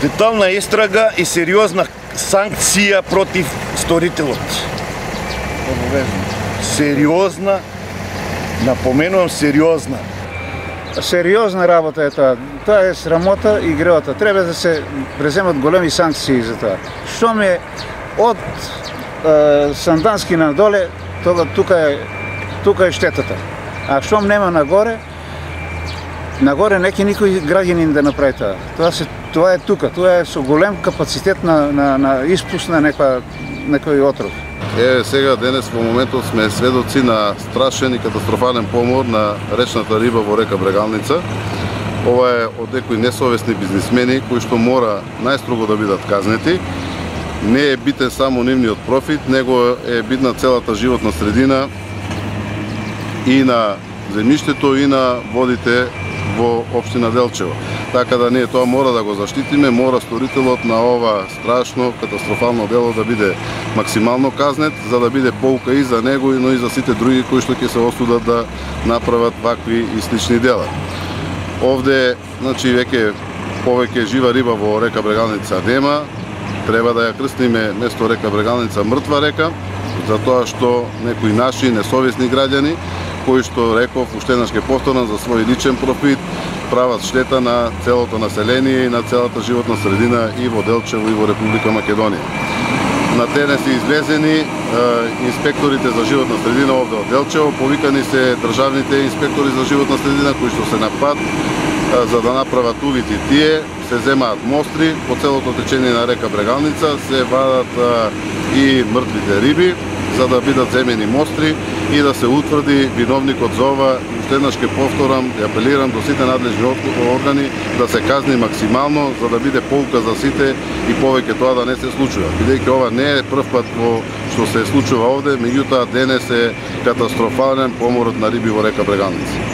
детална истрага и сериозна санкција против сторителот. Сериозна, напоменувам сериозна. Сериозна работа е тоа. Тоа е срамота и греота. Треба да се преземат големи санкции за тоа. Што ми е од Сандански надоле, тука е штетата. А што нема нагоре неќе никој граѓанин да направи тоа. Тоа е тука, тоа е со голем капацитет на испуст на некој отров. Сега денес во моментот сме сведоци на страшен и катастрофален помор на речната риба во река Брегалница. Ова е од некои несовесни бизнисмени кои што мора најстрого да бидат казнети. Не е битен само нивниот профит, него е битна целата животна средина и на земјиштето и на водите во општина Делчево. Така да ние тоа мора да го заштитиме, мора сторителот на ова страшно, катастрофално дело да биде максимално казнет, за да биде поука и за него, но и за сите други кои што ќе се осудат да направат вакви и слични дела. Овде, значи, веќе повеќе жива риба во река Брегалница нема, треба да ја крстиме место река Брегалница мртва река, затоа што некои наши несовесни граѓани кои што реков, уште еднаш ќе повторам, за свој личен профит прават штета на целото население и на целата животна средина и во Делчево и во Република Македонија. На терен се излезени инспекторите за животна средина овде од Делчево, повикани се државните инспектори за животна средина кои што се на пат за да направат увид и тие, се земаат мостри по целото течение на река Брегалница, се вадат и мртвите риби за да бидат земени мостри и да се утврди виновникот за ова. Уште еднаш ќе повторам и апелирам до сите надлежни органи да се казни максимално за да биде поука за сите и повеќе тоа да не се случува. Бидејќи ова не е прв пат што се случува овде, меѓутоа денес е катастрофален поморот на риби во река Брегалница.